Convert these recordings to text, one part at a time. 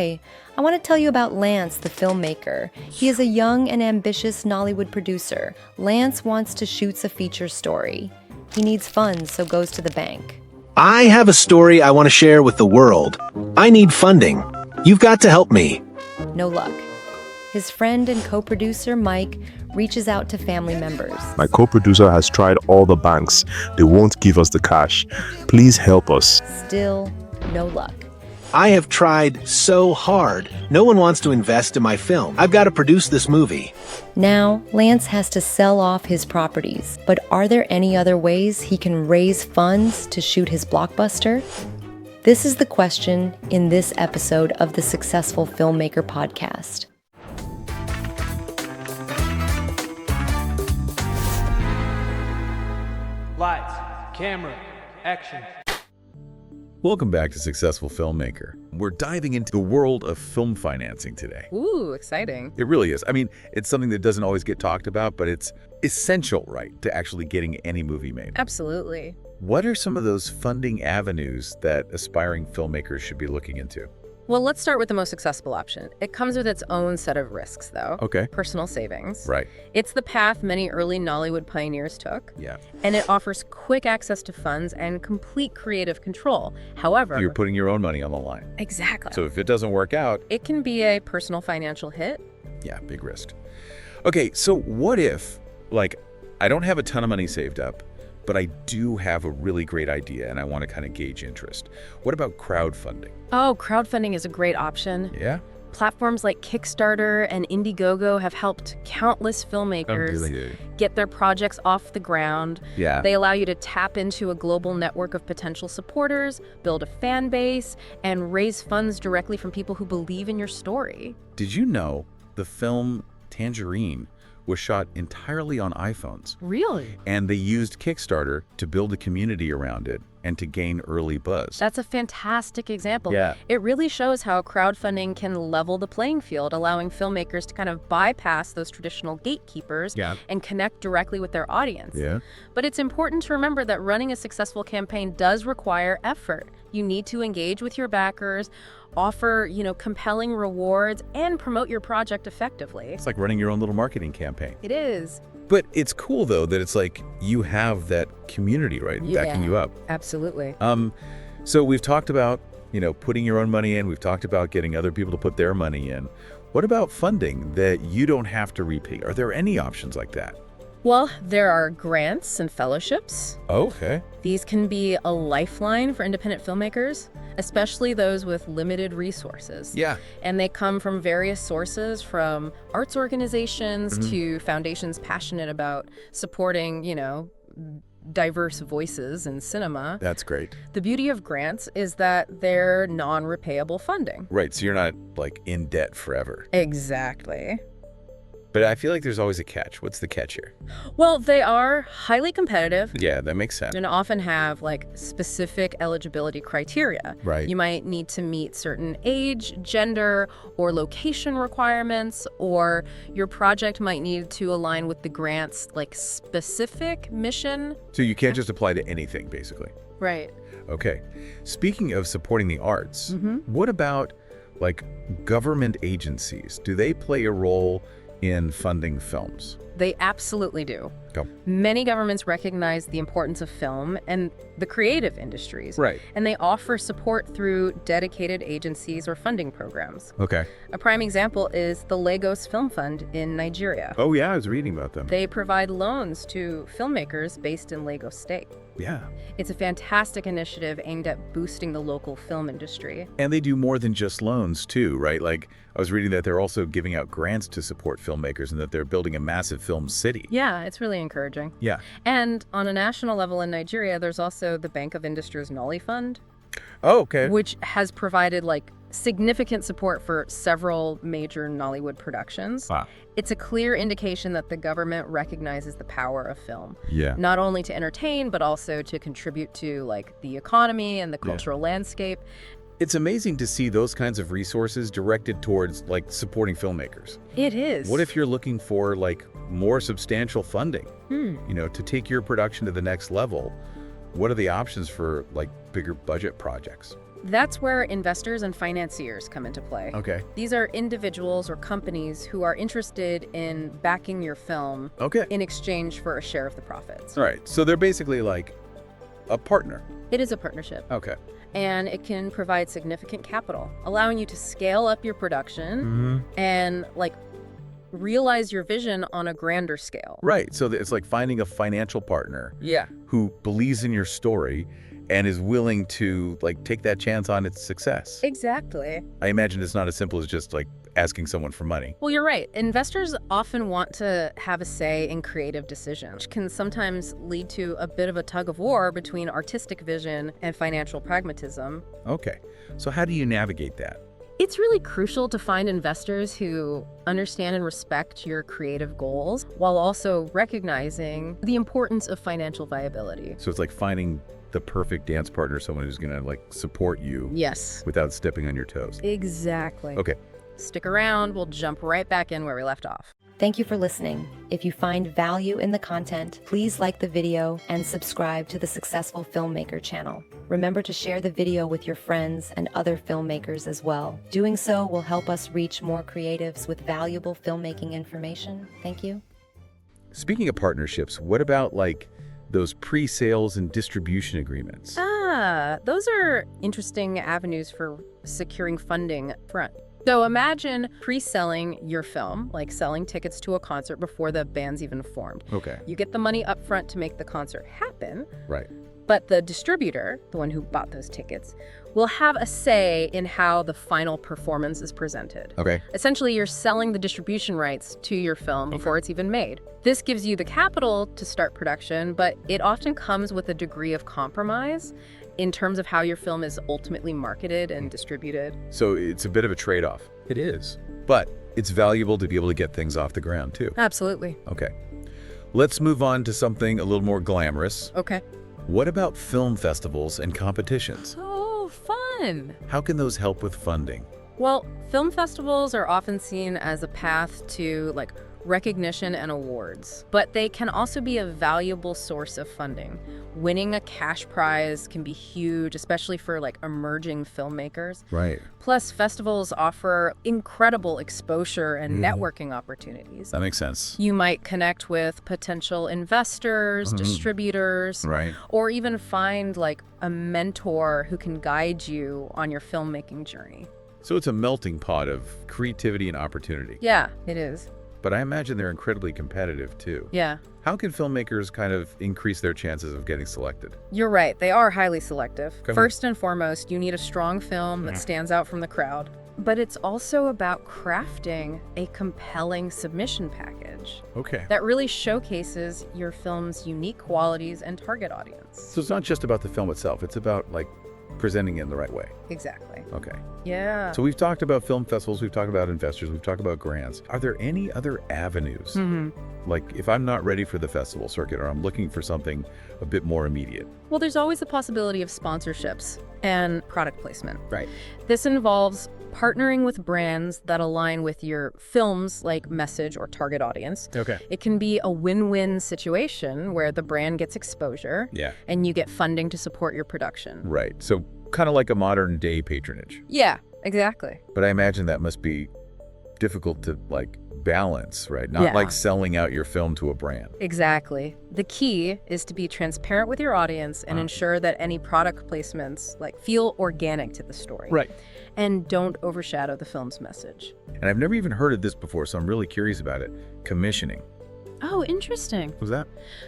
Hi, I want to tell you about Lance, the filmmaker. He is a young and ambitious Nollywood producer. Lance wants to shoot a feature story. He needs funds, so goes to the bank. I have a story I want to share with the world. I need funding. You've got to help me. No luck. His friend and co-producer, Mike, reaches out to family members. My co-producer has tried all the banks. They won't give us the cash. Please help us. Still, no luck. I have tried so hard. No one wants to invest in my film. I've got to produce this movie. Now, Lance has to sell off his properties. But are there any other ways he can raise funds to shoot his blockbuster? This is the question in this episode of the Successful Filmmaker podcast. Lights, camera, action. Welcome back to Successful Filmmaker. We're diving into the world of film financing today. Ooh, exciting. It really is. I mean, it's something that doesn't always get talked about, but it's essential, right, to actually getting any movie made. Absolutely. What are some of those funding avenues that aspiring filmmakers should be looking into? Well, let's start with the most accessible option. It comes with its own set of risks, though. Okay. Personal savings. Right. It's the path many early Nollywood pioneers took. Yeah. And it offers quick access to funds and complete creative control. However, You're putting your own money on the line. Exactly. So if it doesn't work out, it can be a personal financial hit. yeah, big risk. Okay, so what if, I don't have a ton of money saved up, but I do have a really great idea and I want to kind of gauge interest. What about crowdfunding? Oh, crowdfunding is a great option. Yeah? Platforms like Kickstarter and Indiegogo have helped countless filmmakers get their projects off the ground. Yeah. They allow you to tap into a global network of potential supporters, build a fan base, and raise funds directly from people who believe in your story. Did you know the film Tangerine was shot entirely on iPhones? Really? And they used Kickstarter to build a community around it and to gain early buzz. That's a fantastic example. Yeah. It really shows how crowdfunding can level the playing field, allowing filmmakers to kind of bypass those traditional gatekeepers and connect directly with their audience. Yeah. But it's important to remember that running a successful campaign does require effort. You need to engage with your backers, offer, compelling rewards, and promote your project effectively. It's like running your own little marketing campaign. It is. But it's cool, though, that it's like you have that community, right, backing you up. Absolutely. So we've talked about, putting your own money in. We've talked about getting other people to put their money in. What about funding that you don't have to repay? Are there any options like that? Well, there are grants and fellowships. Okay. These can be a lifeline for independent filmmakers, especially those with limited resources. Yeah. And they come from various sources, from arts organizations to foundations passionate about supporting, diverse voices in cinema. That's great. The beauty of grants is that they're non-repayable funding. Right, so you're not, in debt forever. Exactly. But I feel like there's always a catch. What's the catch here? Well, they are highly competitive. Yeah, that makes sense. And often have specific eligibility criteria. Right. You might need to meet certain age, gender, or location requirements, or your project might need to align with the grant's specific mission. So you can't just apply to anything, basically. Right. Okay. Speaking of supporting the arts, what about government agencies? Do they play a role in funding films? They absolutely do. Go. Many governments recognize the importance of film and the creative industries. Right. And they offer support through dedicated agencies or funding programs. Okay. A prime example is the Lagos Film Fund in Nigeria. Oh, yeah, I was reading about them. They provide loans to filmmakers based in Lagos State. Yeah. It's a fantastic initiative aimed at boosting the local film industry. And they do more than just loans, too, right? I was reading that they're also giving out grants to support filmmakers and that they're building a massive film city. Yeah, it's really encouraging. Yeah. And on a national level in Nigeria, there's also the Bank of Industry's Nolly Fund. Oh, okay. Which has provided significant support for several major Nollywood productions. Wow. It's a clear indication that the government recognizes the power of film. Yeah. Not only to entertain, but also to contribute to the economy and the cultural landscape. It's amazing to see those kinds of resources directed towards supporting filmmakers. It is. What if you're looking for more substantial funding, to take your production to the next level? What are the options for bigger budget projects? That's where investors and financiers come into play. Okay. These are individuals or companies who are interested in backing your film Okay. in exchange for a share of the profits. All right. So they're basically like a partner. It is a partnership, Okay. and it can provide significant capital, allowing you to scale up your production and realize your vision on a grander scale. Right. So it's like finding a financial partner Yeah. who believes in your story and is willing to take that chance on its success. Exactly. I imagine it's not as simple as just asking someone for money. Well, you're right. Investors often want to have a say in creative decisions, which can sometimes lead to a bit of a tug of war between artistic vision and financial pragmatism. Okay. So how do you navigate that? It's really crucial to find investors who understand and respect your creative goals while also recognizing the importance of financial viability. So it's like finding the perfect dance partner, someone who's going to support you Yes. without stepping on your toes. Exactly. Okay. Stick around. We'll jump right back in where we left off. Thank you for listening. If you find value in the content, please like the video and subscribe to the Successful Filmmaker channel. Remember to share the video with your friends and other filmmakers as well. Doing so will help us reach more creatives with valuable filmmaking information. Thank you. Speaking of partnerships, what about those pre-sales and distribution agreements? Those are interesting avenues for securing funding up front. So imagine pre-selling your film, like selling tickets to a concert before the band's even formed. Okay. You get the money up front to make the concert happen, Right. but the distributor, the one who bought those tickets, will have a say in how the final performance is presented. Okay. Essentially, you're selling the distribution rights to your film before it's even made. This gives you the capital to start production, but it often comes with a degree of compromise in terms of how your film is ultimately marketed and distributed. So it's a bit of a trade-off. It is. But it's valuable to be able to get things off the ground, too. Absolutely. Okay. Let's move on to something a little more glamorous. Okay. What about film festivals and competitions? Oh, fun. How can those help with funding? Well, film festivals are often seen as a path to recognition and awards, but they can also be a valuable source of funding. Winning a cash prize can be huge, especially for emerging filmmakers. Right. Plus, festivals offer incredible exposure and networking opportunities. That makes sense. You might connect with potential investors, distributors, Right. or even find a mentor who can guide you on your filmmaking journey. So it's a melting pot of creativity and opportunity. Yeah, it is. But I imagine they're incredibly competitive, too. Yeah. How can filmmakers kind of increase their chances of getting selected? You're right. They are highly selective. Okay. First and foremost, you need a strong film that stands out from the crowd. But it's also about crafting a compelling submission package Okay. that really showcases your film's unique qualities and target audience. So it's not just about the film itself. It's about, presenting it in the right way. Exactly. Okay. Yeah. So we've talked about film festivals, we've talked about investors, we've talked about grants. Are there any other avenues? If I'm not ready for the festival circuit or I'm looking for something a bit more immediate? Well, there's always the possibility of sponsorships and product placement. Right. This involves partnering with brands that align with your film's message or target audience. Okay. It can be a win-win situation where the brand gets exposure Yeah. and you get funding to support your production. Right. So kind of like a modern day patronage. Yeah, exactly. But I imagine that must be difficult to balance, right? Not Yeah. like selling out your film to a brand. Exactly. The key is to be transparent with your audience and ensure that any product placements feel organic to the story. Right. And don't overshadow the film's message. And I've never even heard of this before, so I'm really curious about it. Commissioning. Oh, interesting. What's that?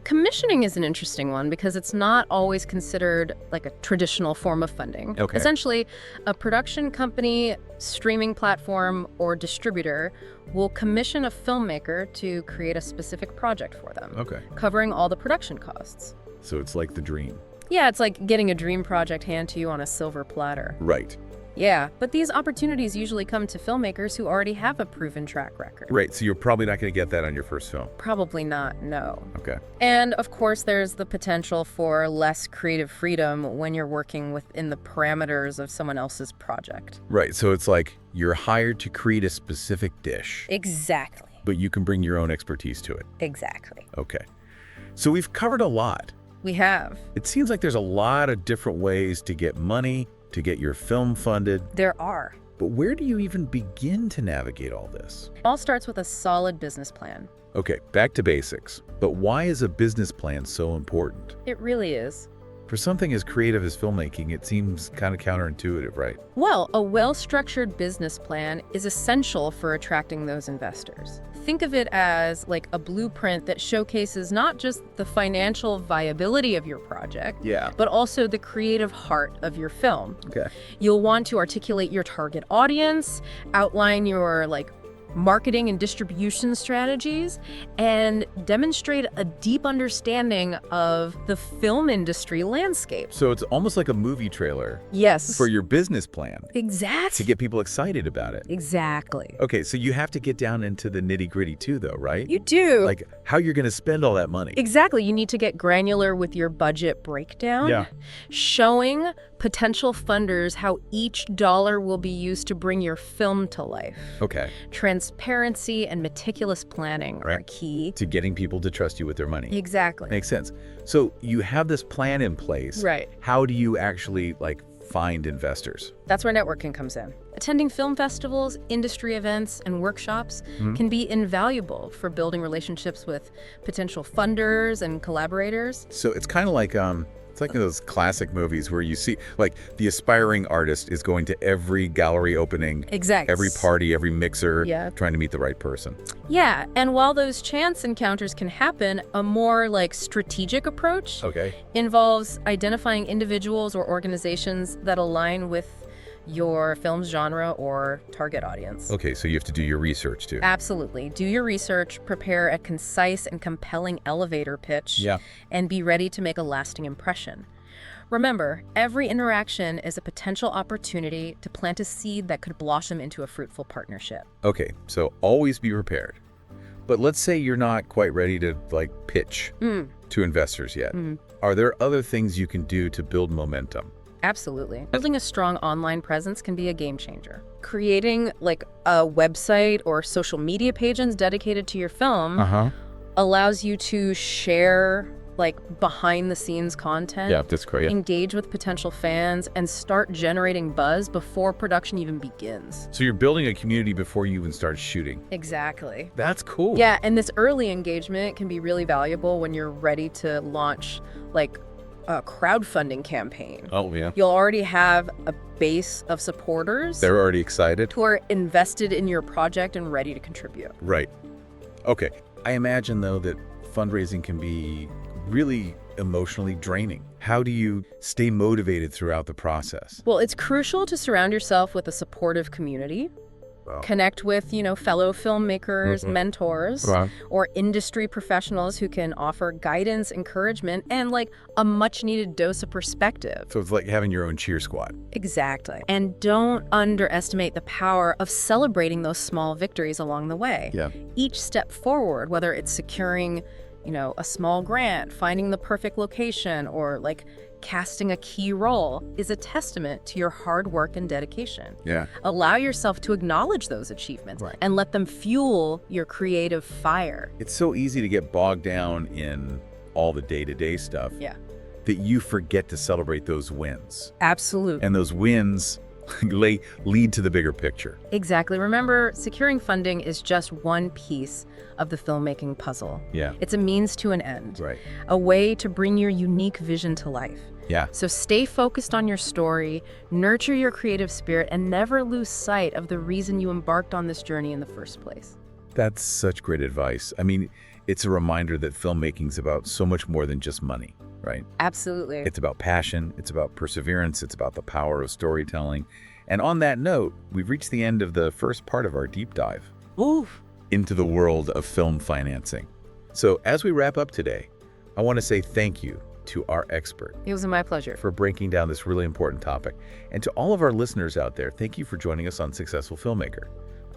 Commissioning is an interesting one because it's not always considered a traditional form of funding. Okay. Essentially, a production company, streaming platform, or distributor will commission a filmmaker to create a specific project for them, Okay. covering all the production costs. So it's like the dream. Yeah, it's like getting a dream project handed to you on a silver platter. Right. Yeah, but these opportunities usually come to filmmakers who already have a proven track record. Right. So you're probably not going to get that on your first film. Probably not, no. Okay. And of course, there's the potential for less creative freedom when you're working within the parameters of someone else's project. Right. So it's like you're hired to create a specific dish, Exactly. but you can bring your own expertise to it. Exactly. Okay. So we've covered a lot. We have. It seems like there's a lot of different ways to get money, to get your film funded. There are. But where do you even begin to navigate all this? It all starts with a solid business plan. Okay, back to basics. But why is a business plan so important? It really is. For something as creative as filmmaking, it seems kind of counterintuitive, right? Well, a well-structured business plan is essential for attracting those investors. Think of it as like a blueprint that showcases not just the financial viability of your project, Yeah. but also the creative heart of your film. Okay. You'll want to articulate your target audience, outline your marketing and distribution strategies, and demonstrate a deep understanding of the film industry landscape. So it's almost like a movie trailer Yes. for your business plan Exactly. to get people excited about it. Exactly. Okay, so you have to get down into the nitty-gritty too, though, right? You do. Like how you're going to spend all that money. Exactly. You need to get granular with your budget breakdown. Yeah. Showing potential funders how each dollar will be used to bring your film to life. Okay. Transparency and meticulous planning are Right. key. To getting people to trust you with their money. Exactly. Makes sense. So you have this plan in place. Right. How do you actually find investors? That's where networking comes in. Attending film festivals, industry events, and workshops can be invaluable for building relationships with potential funders and collaborators. So it's kind of like it's like those classic movies where you see the aspiring artist is going to every gallery opening, Exactly. every party, every mixer, Yeah. trying to meet the right person. Yeah, and while those chance encounters can happen, a more strategic approach Okay. involves identifying individuals or organizations that align with your film's genre or target audience. Okay, so you have to do your research too. Absolutely. Do your research, prepare a concise and compelling elevator pitch, Yeah. and be ready to make a lasting impression. Remember, every interaction is a potential opportunity to plant a seed that could blossom into a fruitful partnership. Okay, so always be prepared. But let's say you're not quite ready to pitch to investors yet. Are there other things you can do to build momentum? Absolutely. Building a strong online presence can be a game changer. Creating a website or social media pages dedicated to your film allows you to share behind the scenes content. Yeah, that's great. Engage with potential fans and start generating buzz before production even begins. So you're building a community before you even start shooting. Exactly. That's cool. Yeah, and this early engagement can be really valuable when you're ready to launch a crowdfunding campaign. Oh, yeah. You'll already have a base of supporters They're already excited. who are invested in your project and ready to contribute. Right. Okay. I imagine, though, that fundraising can be really emotionally draining. How do you stay motivated throughout the process? Well, it's crucial to surround yourself with a supportive community. Wow. Connect with, fellow filmmakers, mentors, Wow. or industry professionals who can offer guidance, encouragement, and a much-needed dose of perspective. So it's like having your own cheer squad. Exactly. And don't underestimate the power of celebrating those small victories along the way. Yeah. Each step forward, whether it's securing, a small grant, finding the perfect location, or casting a key role, is a testament to your hard work and dedication. Yeah. Allow yourself to acknowledge those achievements and let them fuel your creative fire. It's so easy to get bogged down in all the day-to-day stuff that you forget to celebrate those wins. Absolutely. And those wins lead to the bigger picture. Exactly. Remember, securing funding is just one piece of the filmmaking puzzle. Yeah. It's a means to an end. Right. A way to bring your unique vision to life. Yeah. So stay focused on your story, nurture your creative spirit, and never lose sight of the reason you embarked on this journey in the first place. That's such great advice. I mean, it's a reminder that filmmaking's about so much more than just money, right? Absolutely. It's about passion, it's about perseverance, it's about the power of storytelling. And on that note, we've reached the end of the first part of our deep dive into the world of film financing. So as we wrap up today, I want to say thank you to our expert It was my pleasure. for breaking down this really important topic. And to all of our listeners out there, thank you for joining us on Successful Filmmaker.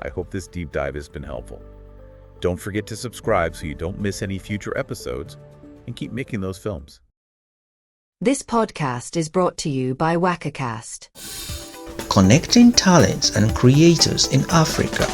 I hope this deep dive has been helpful. Don't forget to subscribe so you don't miss any future episodes, and keep making those films. This podcast is brought to you by Wakacast. Connecting talents and creators in Africa.